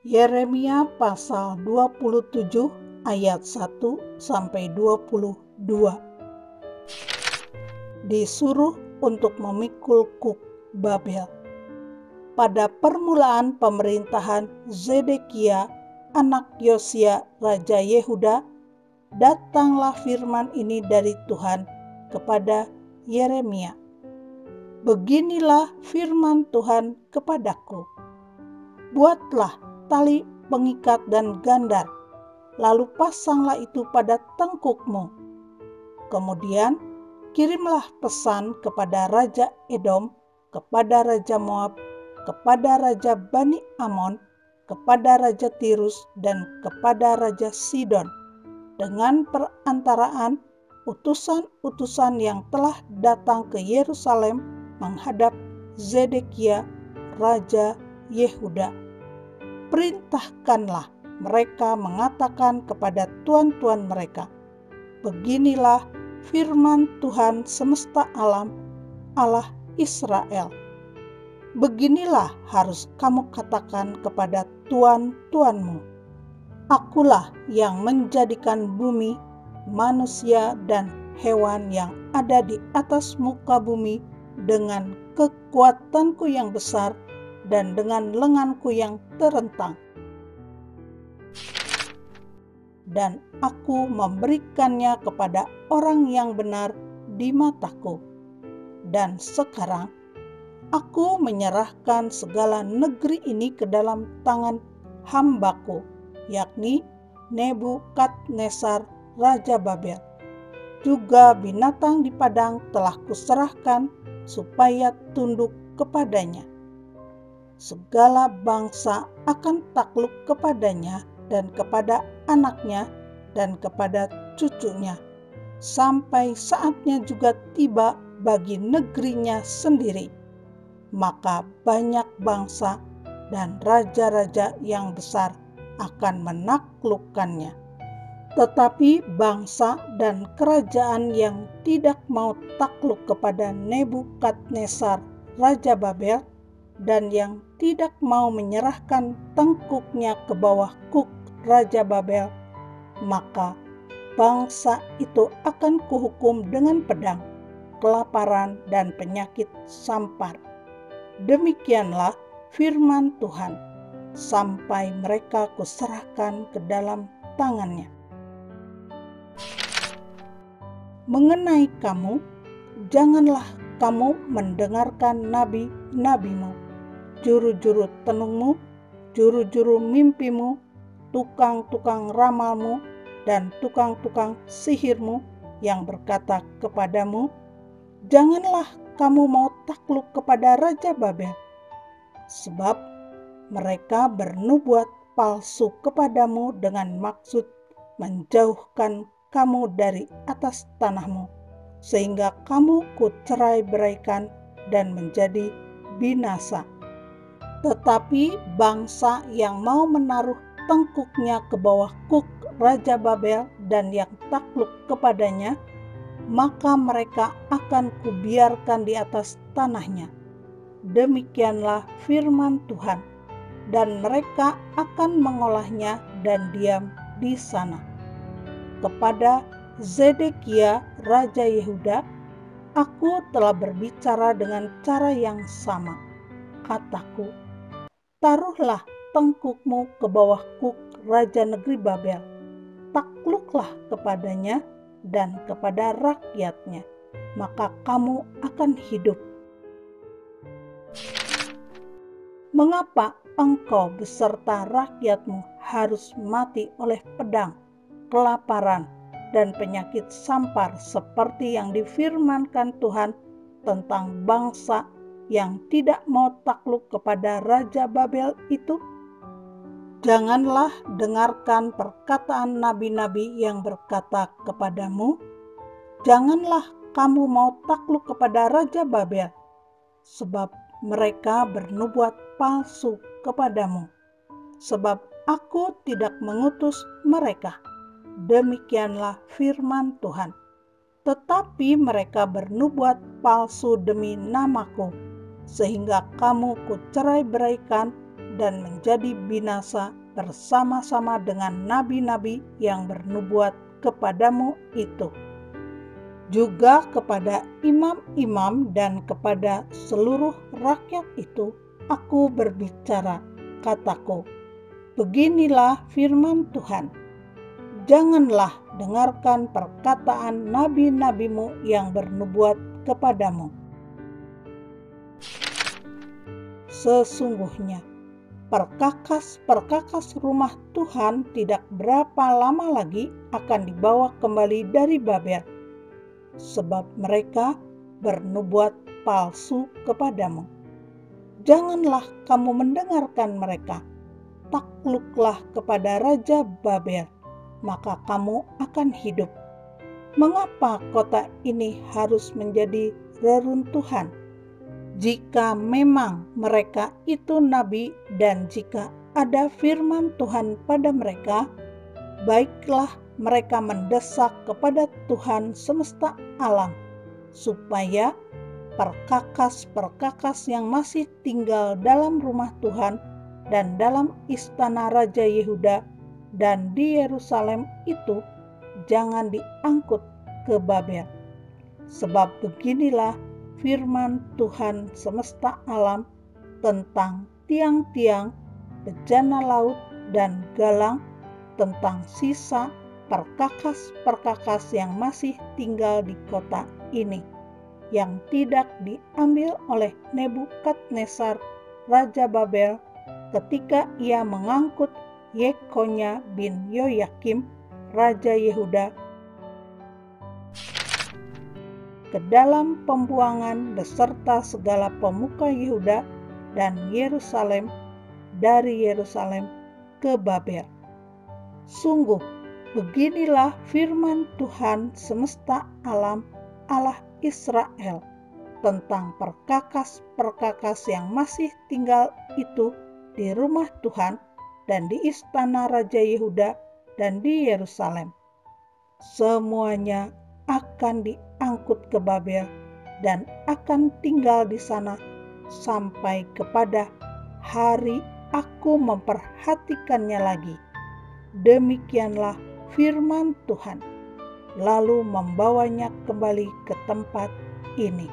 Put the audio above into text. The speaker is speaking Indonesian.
Yeremia pasal 27 ayat 1-22. Disuruh untuk memikul kuk Babel. Pada permulaan pemerintahan Zedekia, anak Yosia, Raja Yehuda, datanglah firman ini dari Tuhan kepada Yeremia. Beginilah firman Tuhan kepadaku. Buatlah tali pengikat dan gandar, lalu pasanglah itu pada tengkukmu. Kemudian kirimlah pesan kepada Raja Edom, kepada Raja Moab, kepada Raja Bani Amon, kepada Raja Tirus, dan kepada Raja Sidon, dengan perantaraan utusan-utusan yang telah datang ke Yerusalem menghadap Zedekia, Raja Yehuda. Perintahkanlah mereka mengatakan kepada tuan-tuan mereka, beginilah firman Tuhan semesta alam, Allah Israel. Beginilah harus kamu katakan kepada tuan-tuanmu, akulah yang menjadikan bumi, manusia, dan hewan yang ada di atas muka bumi dengan kekuatanku yang besar dan dengan lenganku yang terentang. Dan aku memberikannya kepada orang yang benar di mataku. Dan sekarang aku menyerahkan segala negeri ini ke dalam tangan hambaku, yakni Nebukadnezar, Raja Babel. Juga binatang di padang telah kuserahkan supaya tunduk kepadanya. Segala bangsa akan takluk kepadanya dan kepada anaknya dan kepada cucunya, sampai saatnya juga tiba bagi negerinya sendiri. Maka banyak bangsa dan raja-raja yang besar akan menaklukkannya. Tetapi bangsa dan kerajaan yang tidak mau takluk kepada Nebukadnezar, Raja Babel, dan yang tidak mau menyerahkan tengkuknya ke bawah kuk Raja Babel, maka bangsa itu akan kuhukum dengan pedang, kelaparan, dan penyakit sampar. Demikianlah firman Tuhan, sampai mereka kuserahkan ke dalam tangannya. Mengenai kamu, janganlah kamu mendengarkan nabi-nabimu, juru-juru tenungmu, juru-juru mimpimu, tukang-tukang ramalmu, dan tukang-tukang sihirmu yang berkata kepadamu, janganlah kamu mau takluk kepada Raja Babel, sebab mereka bernubuat palsu kepadamu dengan maksud menjauhkan kamu dari atas tanahmu, sehingga kamu kucerai-beraikan dan menjadi binasa. Tetapi bangsa yang mau menaruh tengkuknya ke bawah kuk Raja Babel dan yang takluk kepadanya, maka mereka akan kubiarkan di atas tanahnya. Demikianlah firman Tuhan, dan mereka akan mengolahnya dan diam di sana. Kepada Zedekia, Raja Yehuda, aku telah berbicara dengan cara yang sama. Kataku, taruhlah tengkukmu ke bawah kuk Raja negeri Babel, takluklah kepadanya dan kepada rakyatnya, maka kamu akan hidup. Mengapa engkau beserta rakyatmu harus mati oleh pedang, kelaparan, dan penyakit sampar seperti yang difirmankan Tuhan tentang bangsa yang tidak mau takluk kepada Raja Babel itu? Janganlah dengarkan perkataan nabi-nabi yang berkata kepadamu, janganlah kamu mau takluk kepada Raja Babel, sebab mereka bernubuat palsu kepadamu, sebab aku tidak mengutus mereka. Demikianlah firman Tuhan. Tetapi mereka bernubuat palsu demi namaku, sehingga kamu kucerai-beraikan dan menjadi binasa bersama-sama dengan nabi-nabi yang bernubuat kepadamu itu. Juga kepada imam-imam dan kepada seluruh rakyat itu aku berbicara, kataku, beginilah firman Tuhan. Janganlah dengarkan perkataan nabi-nabimu yang bernubuat kepadamu. Sesungguhnya, perkakas-perkakas rumah Tuhan tidak berapa lama lagi akan dibawa kembali dari Babel, sebab mereka bernubuat palsu kepadamu. Janganlah kamu mendengarkan mereka. Takluklah kepada Raja Babel, maka kamu akan hidup. Mengapa kota ini harus menjadi reruntuhan? Jika memang mereka itu nabi dan jika ada firman Tuhan pada mereka, baiklah mereka mendesak kepada Tuhan semesta alam, supaya perkakas-perkakas yang masih tinggal dalam rumah Tuhan dan dalam istana Raja Yehuda dan di Yerusalem itu jangan diangkut ke Babel. Sebab beginilah firman Tuhan semesta alam tentang tiang-tiang, bejana laut dan galang, tentang sisa perkakas-perkakas yang masih tinggal di kota ini, yang tidak diambil oleh Nebukadnezar Raja Babel ketika ia mengangkut Yekonya bin Yoyakim Raja Yehuda ke dalam pembuangan beserta segala pemuka Yehuda dan Yerusalem dari Yerusalem ke Babel. Sungguh, beginilah firman Tuhan semesta alam, Allah Israel, tentang perkakas-perkakas yang masih tinggal itu di rumah Tuhan dan di istana Raja Yehuda dan di Yerusalem. Semuanya akan diangkut ke Babel dan akan tinggal di sana sampai kepada hari aku memperhatikannya lagi. Demikianlah firman Tuhan, lalu membawanya kembali ke tempat ini.